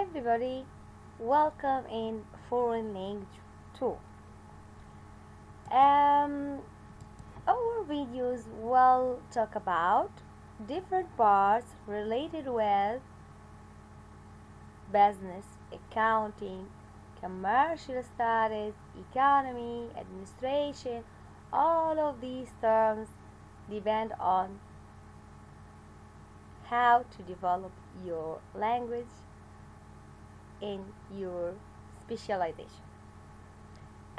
everybody, welcome in Foreign Language 2. Um, our videos will talk about different parts related with business, accounting, commercial studies, economy, administration. All of these terms depend on how to develop your language in your specialization.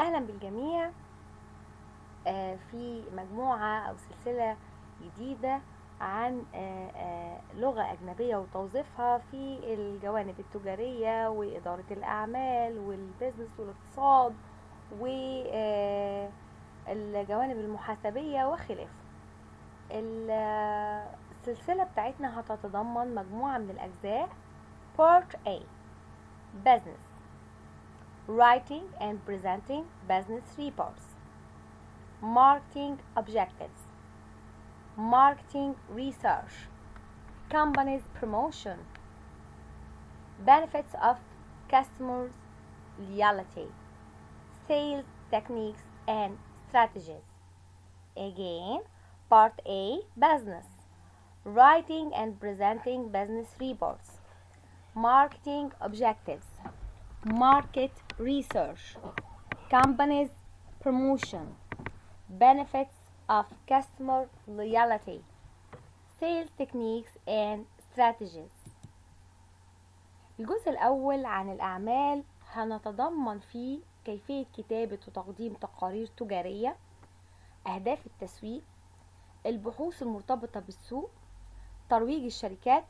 أهلا بالجميع في مجموعة أو سلسلة جديدة عن لغة أجنبية وتوظيفها في الجوانب التجارية وإدارة الأعمال والبزنس والاقتصاد والجوانب المحاسبية وخلافه. السلسلة بتاعتنا هتتضمن مجموعة من الأجزاء. Part A Business Writing and presenting business reports. Marketing objectives. Marketing research. Company's promotion. Benefits of customers loyalty. Sales techniques and strategies. Again, Part A Business Writing and presenting business reports. Marketing objectives. Market research. Company's promotion. Benefits of customer loyalty. Sales techniques and strategies. الجزء الأول عن الأعمال هنتضمن فيه كيفية كتابة وتقديم تقارير تجارية، أهداف التسويق، البحوث المرتبطة بالسوق، ترويج الشركات،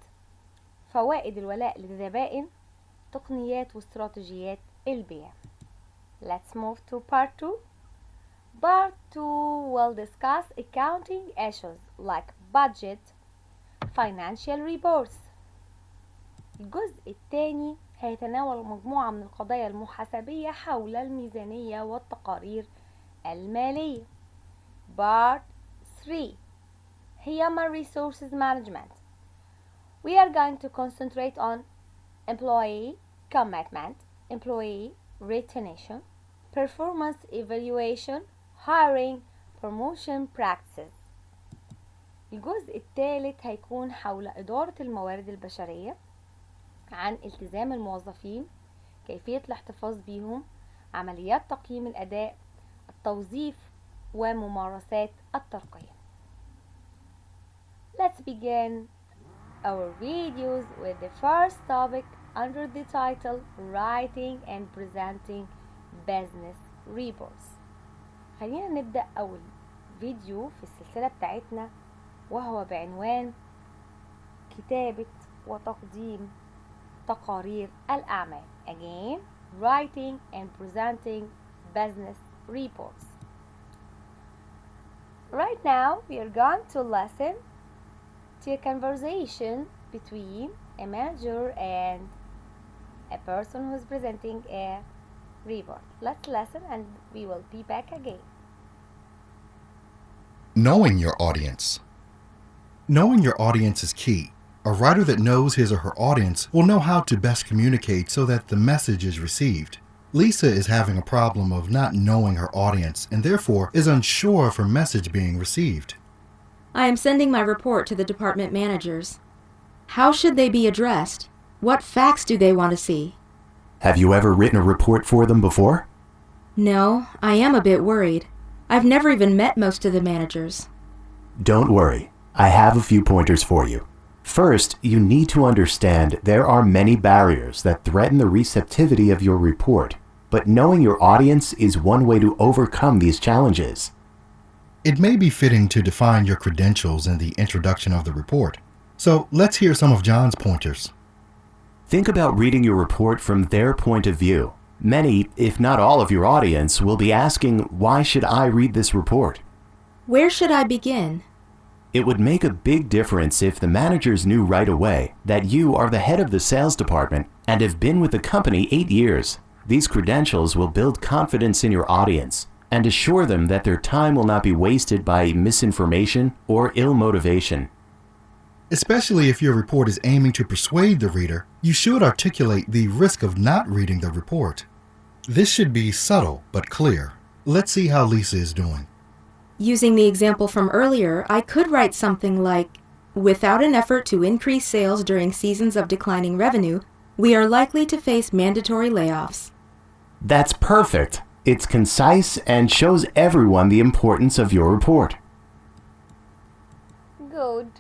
فوائد الولاء للزبائن، تقنيات واستراتيجيات البيع. Let's move to part 2. Part 2 will discuss accounting issues like budget, financial reports. الجزء الثاني هيتناول مجموعة من القضايا المحاسبية حول الميزانية والتقارير المالية. Part 3 Human Resources Management. We are going to concentrate on employee commitment, employee retention, performance evaluation, hiring, promotion practices. الجزء الثالث هيكون حول إدارة الموارد البشرية، عن التزام الموظفين، كيفية الاحتفاظ بيهم، عمليات تقييم الأداء، التوظيف وممارسات الترقية. Let's begin our videos with the first topic under the title Writing and Presenting Business Reports. خلينا نبدأ أول فيديو في السلسلة بتاعتنا وهو بعنوان كتابة وتقديم تقارير الأعمال. Again, Writing and Presenting Business Reports. Right now we are going to listen to a conversation between a manager and a person who is presenting a report. Let's listen and we will be back again. Knowing your audience. Knowing your audience is key. A writer that knows his or her audience will know how to best communicate so that the message is received. Lisa is having a problem of not knowing her audience and therefore is unsure of her message being received. I am sending my report to the department managers. How should they be addressed? What facts do they want to see? Have you ever written a report for them before? No, I am a bit worried. I've never even met most of the managers. Don't worry. I have a few pointers for you. First, you need to understand there are many barriers that threaten the receptivity of your report, but knowing your audience is one way to overcome these challenges. It may be fitting to define your credentials in the introduction of the report. So let's hear some of John's pointers. Think about reading your report from their point of view. Many, if not all of your audience, will be asking, why should I read this report? Where should I begin? It would make a big difference if the managers knew right away that you are the head of the sales department and have been with the company 8 years. These credentials will build confidence in your audience and assure them that their time will not be wasted by misinformation or ill motivation. Especially if your report is aiming to persuade the reader, you should articulate the risk of not reading the report. This should be subtle but clear. Let's see how Lisa is doing. Using the example from earlier, I could write something like, without an effort to increase sales during seasons of declining revenue, we are likely to face mandatory layoffs. That's perfect. It's concise and shows everyone the importance of your report. Good.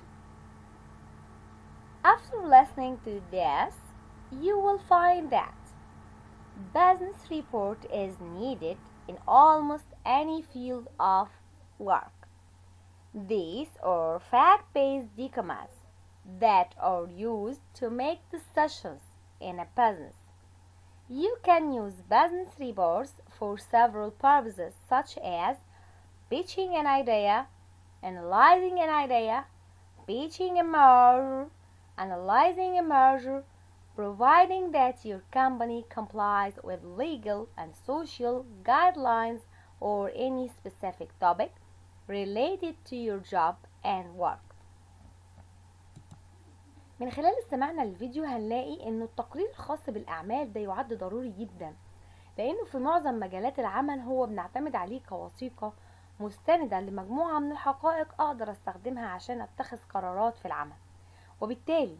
After listening to this, you will find that business report is needed in almost any field of work. These are fact-based documents that are used to make decisions in a business. You can use business reports for several purposes, such as pitching an idea, analyzing an idea, pitching a merger, analyzing a merger, providing that your company complies with legal and social guidelines or any specific topic related to your job and work. من خلال استماعنا للفيديو هنلاقي انه التقرير الخاص بالاعمال ده يعد ضروري جدا، لانه في معظم مجالات العمل هو بنعتمد عليه كوثيقة مستندة لمجموعة من الحقائق اقدر استخدمها عشان اتخذ قرارات في العمل. وبالتالي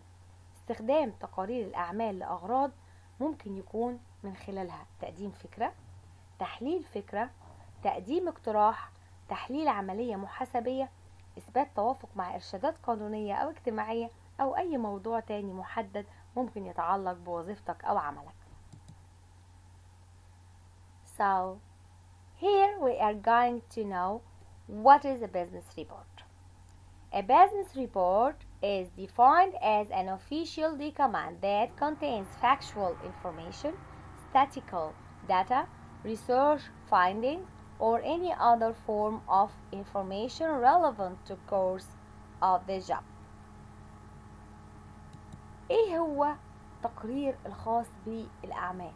استخدام تقارير الاعمال لاغراض ممكن يكون من خلالها تقديم فكرة، تحليل فكرة، تقديم اقتراح، تحليل عملية محاسبية، اثبات توافق مع ارشادات قانونية او اجتماعية، أو أي موضوع تاني محدد ممكن يتعلق بوظيفتك أو عملك. So, here we are going to know what is a business report. A business report is defined as an official document that contains factual information, statistical data, research findings, or any other form of information relevant to course of the job. ايه هو تقرير الخاص بالأعمال؟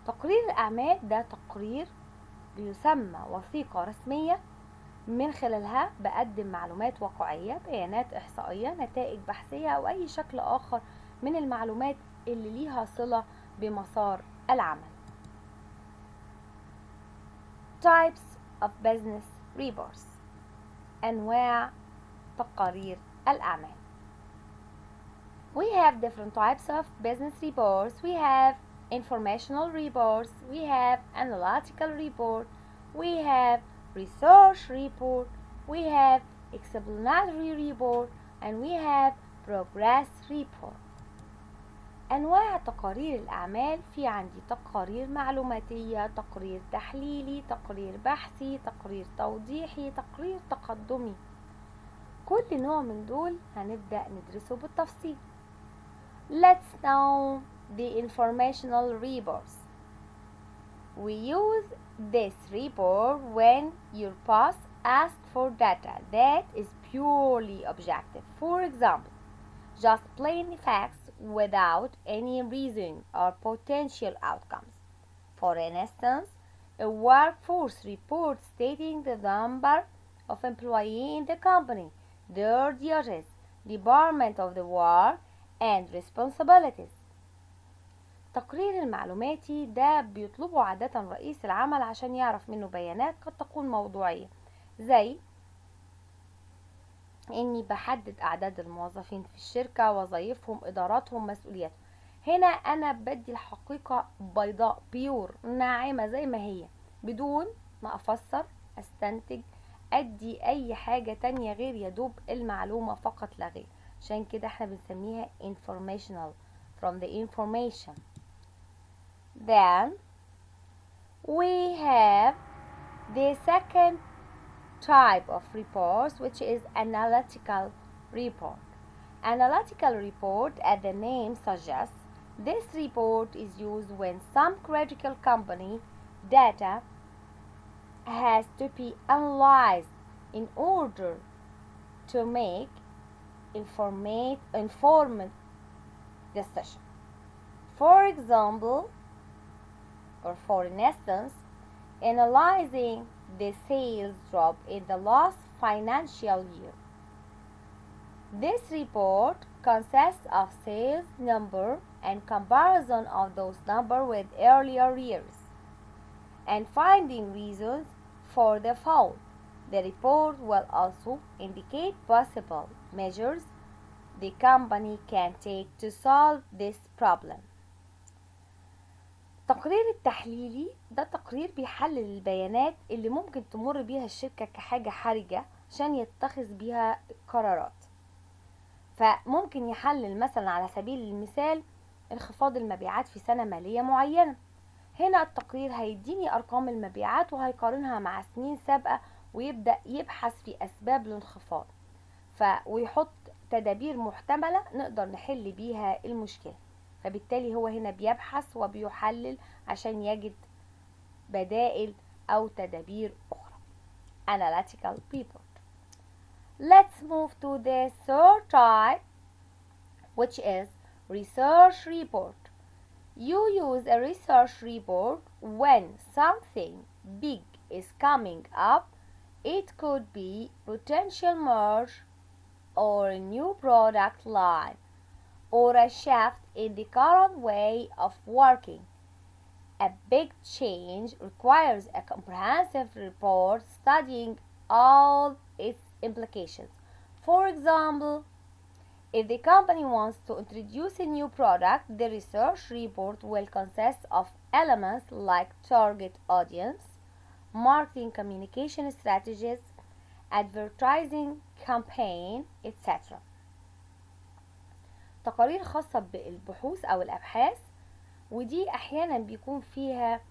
تقرير الأعمال ده تقرير بيسمى وثيقة رسمية من خلالها بقدم معلومات واقعية، بيانات إحصائية، نتائج بحثية أو أي شكل آخر من المعلومات اللي ليها صلة بمسار العمل. Types of business reports. أنواع تقارير الأعمال. We have different types of business reports. We have informational reports, we have analytical report, we have research report, we have explanatory report, and we have progress report. أنواع تقارير الأعمال: في عندي تقارير معلوماتية، تقرير تحليلي، تقرير بحثي، تقرير توضيحي، تقرير تقدمي. كل نوع من دول هنبدأ ندرسه بالتفصيل. Let's know the informational reports. We use this report when your boss asks for data that is purely objective. For example, just plain facts without any reason or potential outcomes. For instance, a workforce report stating the number of employees in the company, their duties, department of the work, and responsibilities. التقرير المعلوماتي ده بيطلبه عادة رئيس العمل عشان يعرف منه بيانات قد تكون موضوعية، زي اني بحدد اعداد الموظفين في الشركة، وظائفهم، اداراتهم، مسؤولياتهم. هنا انا بدي الحقيقة بيضاء بيور ناعمة زي ما هي، بدون ما افسر، استنتج، ادي اي حاجة تانية غير يدوب المعلومة فقط لا غير. عشان كده احنا بنسميها informational, from the information. Then we have the second type of reports, which is analytical report. Analytical report, as the name suggests, this report is used when some critical company data has to be analyzed in order to make informed decision. For example, or for instance, analyzing the sales drop in the last financial year. This report consists of sales number and comparison of those numbers with earlier years and finding reasons for the fall. The report will also indicate possible measures the company can take to solve this problem. التقرير التحليلي ده تقرير بيحلل البيانات اللي ممكن تمر بيها الشركة كحاجة حرجة عشان يتخذ بيها قرارات. فممكن يحلل مثلا على سبيل المثال انخفاض المبيعات في سنة مالية معينة. هنا التقرير هيديني أرقام المبيعات وهيقارنها مع سنين سابقة ويبدأ يبحث في أسباب الانخفاض ويحط تدابير محتملة نقدر نحل بيها المشكلة. فبالتالي هو هنا بيبحث وبيحلل عشان يجد بدائل أو تدابير أخرى. Analytical report. Let's move to the third type, which is research report. You use a research report when something big is coming up. It could be potential merge or a new product line or a shift in the current way of working. A big change requires a comprehensive report studying all its implications. For example, if the company wants to introduce a new product, the research report will consist of elements like target audience, marketing communication strategies, advertising campaign, etc. تقارير خاصة بالبحوث أو الأبحاث، ودي أحيانا بيكون فيها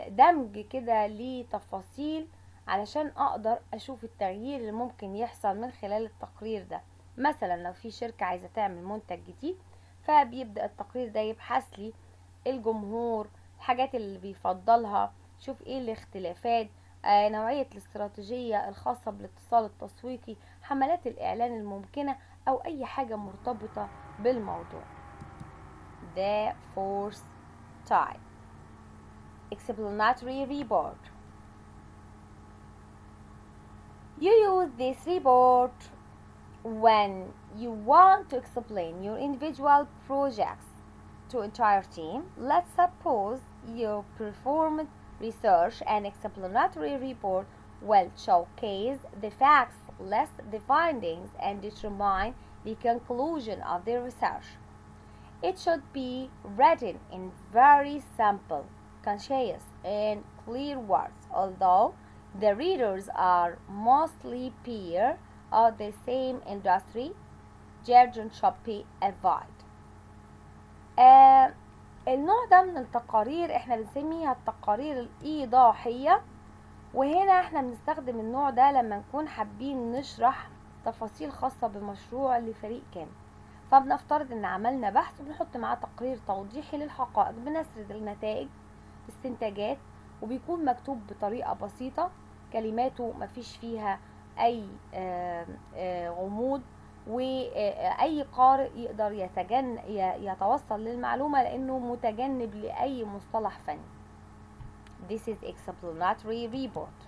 دمج كده لتفاصيل علشان أقدر أشوف التغيير اللي ممكن يحصل من خلال التقرير ده. مثلا لو في شركة عايزة تعمل منتج جديد فبيبدأ التقرير ده يبحث لي الجمهور، الحاجات اللي بيفضلها، شوف ايه الاختلافات، نوعية الاستراتيجية الخاصة بالاتصال التسويقي، حملات الإعلان الممكنة أو أي حاجة مرتبطة بالموضوع. The fourth type, explanatory report. You use this report when you want to explain your individual projects to entire team. Let's suppose you performed research and explanatory report will showcase the facts, list the findings, and determine the conclusion of the research. It should be written in very simple, concise, and clear words, although the readers are mostly peer of the same industry. Jargon should be avoided. النوع ده من التقارير احنا بنسميها التقارير الإيضاحية، وهنا احنا بنستخدم النوع ده لما نكون حابين نشرح تفاصيل خاصة بمشروع لفريق كامل. فبنفترض ان عملنا بحث وبنحط معاه تقرير توضيحي للحقائق، بنسرد النتائج، استنتاجات، وبيكون مكتوب بطريقة بسيطة، كلماته مفيش فيها اي غموض، واي قارئ يقدر يتوصل للمعلومة لانه متجنب لاي مصطلح فني. This is explanatory report.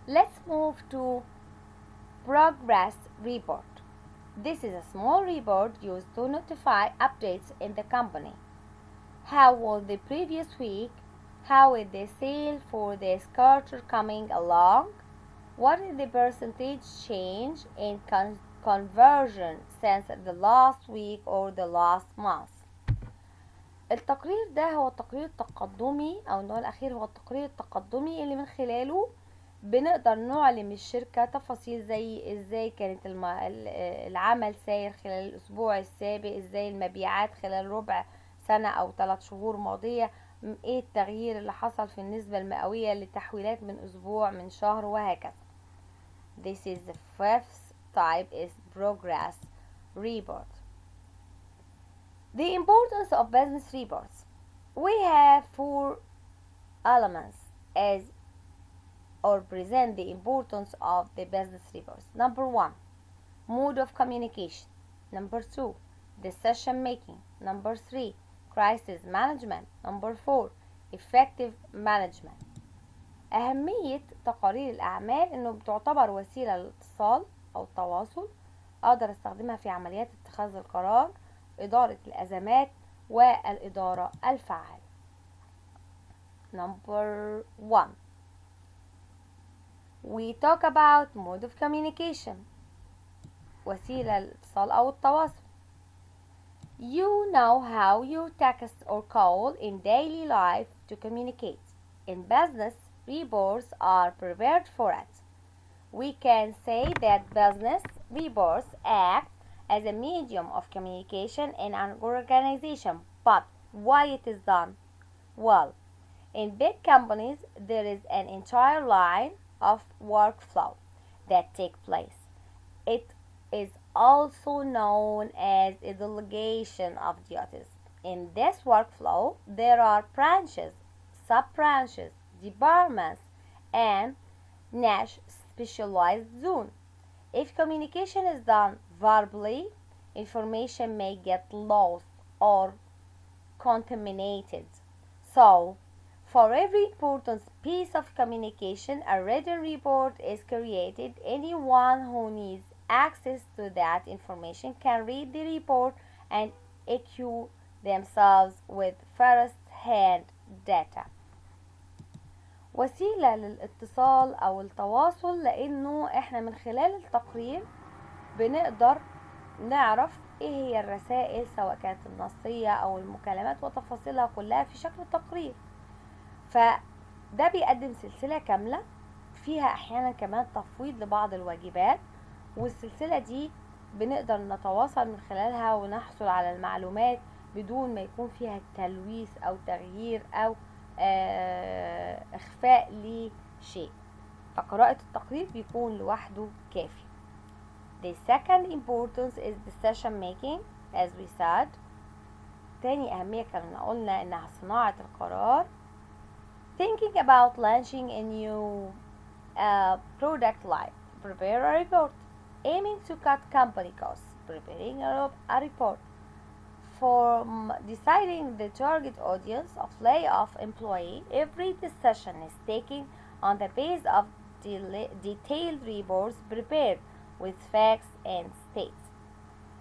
Let's move to progress report. This is a small report used to notify updates in the company. How was the previous week? How is the sale for this quarter coming along? What is the percentage change in conversion since the last week or the last month? التقرير ده هو التقرير التقدمي، او النوع الاخير هو التقرير التقدمي اللي من خلاله بنقدر نعلم الشركة تفاصيل زي ازاي كانت العمل ساير خلال الاسبوع السابق، ازاي المبيعات خلال ربع سنة او 3 شهور ماضية، ايه التغيير اللي حصل في النسبة المئوية للتحويلات من اسبوع من شهر وهكذا. This is the fifth type is progress report. The importance of business reports. We have 4 elements as or present the importance of the business reports. Number 1, mode of communication. Number 2, decision making. Number 3, crisis management. Number 4, effective management. أهمية تقارير الأعمال إنه بتعتبر وسيلة للاتصال أو التواصل أقدر أستخدمها في عمليات اتخاذ القرار، إدارة الأزمات، والإدارة الفعالة. Number 1, we talk about mode of communication، وسيلة الاتصال أو التواصل. You know how you text or call in daily life to communicate. In business, reports are prepared for it. We can say that business reports act as a medium of communication in an organization, but why it is done? Well, in big companies, there is an entire line of workflow that take place. It is also known as a delegation of duties. In this workflow, there are branches, sub-branches, departments, and niche specialized zone. If communication is done verbally, information may get lost or contaminated. So, for every important piece of communication, a written report is created. Anyone who needs access to that information can read the report and equip themselves with first-hand data. وسيلة للاتصال أو التواصل، لأنه إحنا من خلال التقرير بنقدر نعرف إيه هي الرسائل سواء كانت النصية أو المكالمات وتفاصيلها كلها في شكل تقرير. فده بيقدم سلسلة كاملة فيها أحيانا كمان تفويض لبعض الواجبات، والسلسلة دي بنقدر نتواصل من خلالها ونحصل على المعلومات بدون ما يكون فيها تلويث أو تغيير أو إخفاء لشيء. فقراءة التقرير بيكون لوحده كافي. The second importance is decision making as we said. تاني أهمية كنا قلنا إنها صناعة القرار. Thinking about launching a new product line. Prepare a report. Aiming to cut company costs. Preparing a report. For deciding the target audience of layoff employee, every decision is taken on the basis of detailed reports prepared with facts and states.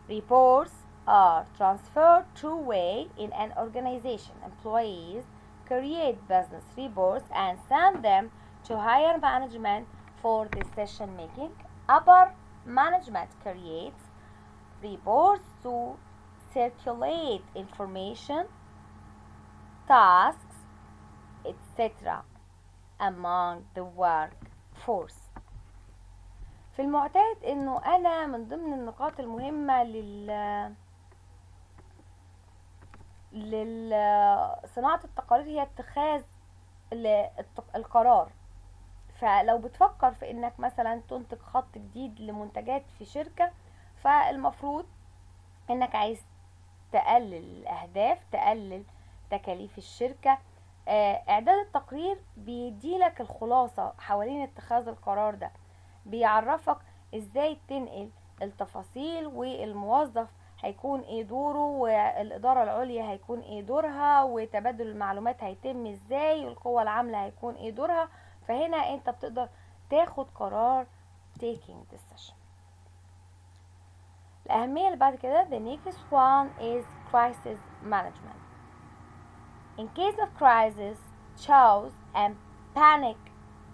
Reports are transferred two-way in an organization. Employees create business reports and send them to higher management for decision making. Upper management creates reports to circulate information, tasks, etc. among the workforce. في المعتاد انه انا من ضمن النقاط المهمة لصناعة التقارير هي اتخاذ القرار. فلو بتفكر في انك مثلا تنتج خط جديد لمنتجات في شركة، فالمفروض انك عايز تقلل الاهداف، تقلل تكاليف الشركة. اعداد التقرير بيديلك الخلاصة حوالين اتخاذ القرار ده، بيعرفك ازاي تنقل التفاصيل، والموظف هيكون ايه دوره، والإدارة العليا هيكون ايه دورها، وتبادل المعلومات هيتم ازاي، والقوة العاملة هيكون ايه دورها. فهنا انت بتقدر تاخد قرار taking decision. الأهمية اللي بعد كده the next one is crisis management. In case of crisis, chaos and panic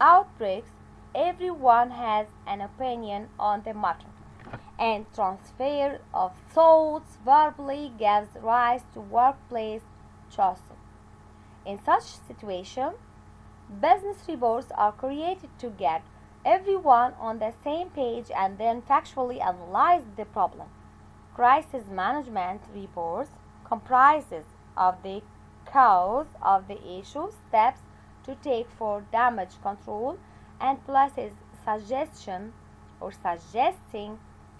outbreaks, everyone has an opinion on the matter, and transfer of thoughts verbally gives rise to workplace trust. In such situation, business reports are created to get everyone on the same page and then factually analyze the problem. Crisis management reports comprises of the cause of the issue, steps to take for damage control, and places suggesting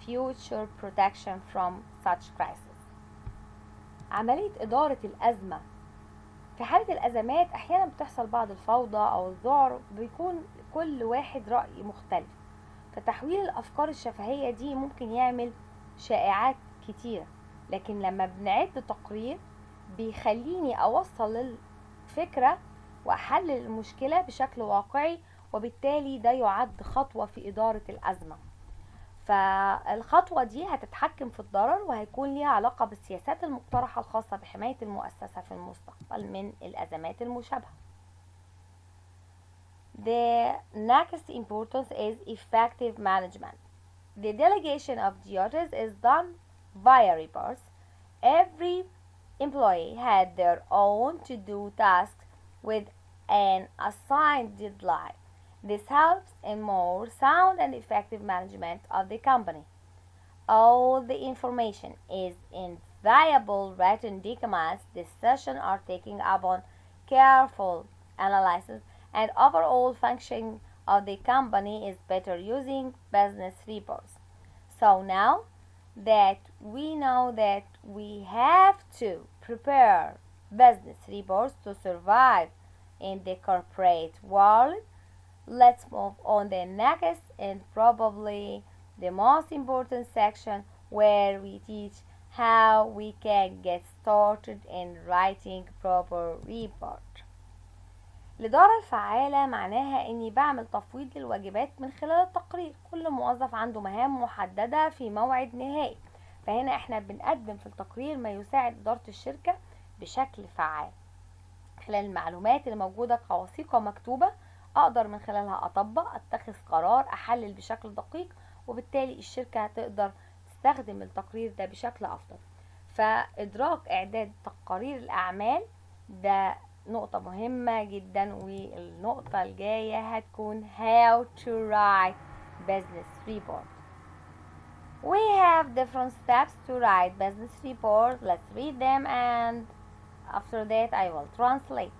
future protection from such crisis. عملية إدارة الأزمة. في حالة الأزمات أحيانا بتحصل بعض الفوضى أو الذعر، بيكون كل واحد رأي مختلف، فتحويل الأفكار الشفهية دي ممكن يعمل شائعات كتيرة. لكن لما بنعد تقرير بيخليني أوصل الفكرة وأحلل المشكلة بشكل واقعي، وبالتالي ده يعد خطوة في إدارة الأزمة. فالخطوة دي هتتحكم في الضرر وهيكون ليها علاقة بالسياسات المقترحة الخاصة بحماية المؤسسة في المستقبل من الأزمات المشابهة. The next importance is effective management. The delegation of duties is done via reports. Every employee had their own to-do tasks with an assigned deadline. This helps in more sound and effective management of the company. All the information is in viable written documents. Decisions are taken upon careful analysis, and overall functioning of the company is better using business reports. So now that we know that we have to prepare business reports to survive in the corporate world, let's move on the next and probably the most important section, where we teach how we can get started in writing proper report. الإدارة الفعالة معناها إني بعمل تفويض للواجبات من خلال التقرير. كل موظف عنده مهام محددة في موعد نهائي، فهنا احنا بنقدم في التقرير ما يساعد إدارة الشركة بشكل فعال. خلال المعلومات اللي موجودة كوثيقة مكتوبة أقدر من خلالها أطبق، أتخذ قرار، أحلل بشكل دقيق، وبالتالي الشركة هتقدر تستخدم التقرير ده بشكل أفضل. فإدراك إعداد تقارير الأعمال ده نقطة مهمة جدا، والنقطة الجاية هتكون how to write business report. We have different steps to write business report. Let's read them and after that I will translate.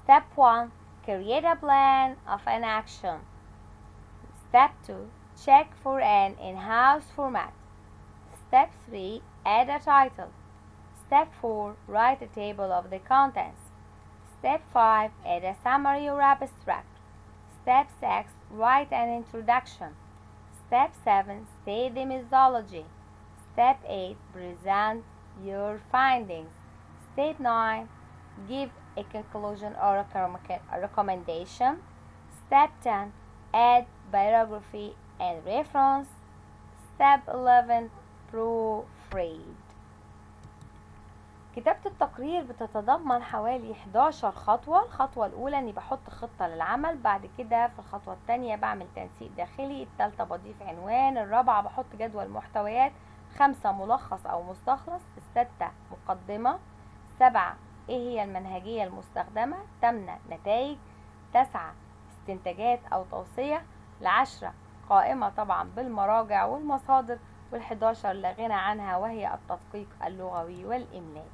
Step 1. Create a plan of an action. Step 2. Check for an in-house format. Step 3. Add a title. Step 4. Write a table of the contents. Step 5. Add a summary or abstract. Step 6. Write an introduction. Step 7. State the methodology. Step 8. Present your findings. Step 9. Give a conclusion or a recommendation. Step 10. Add biography and reference. Step 11. Proofread. كتابة التقرير بتتضمن حوالي 11 خطوة. الخطوة الأولى إني بحط خطة للعمل، بعد كده في الخطوة الثانية بعمل تنسيق داخلي، الثالثة بضيف عنوان، الرابعة بحط جدول محتويات، 5 ملخص أو مستخلص، 6 مقدمة، 7 إيه هي المنهجية المستخدمة، 8 نتائج، 9 استنتاجات أو توصية، 10 قائمة طبعا بالمراجع والمصادر، وال11 لا غنى عنها وهي التدقيق اللغوي والإملائي.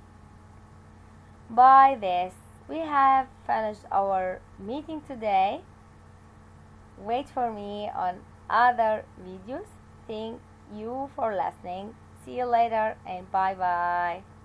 By this, we have finished our meeting today. Wait for me on other videos. Thank you for listening. See you later and bye bye.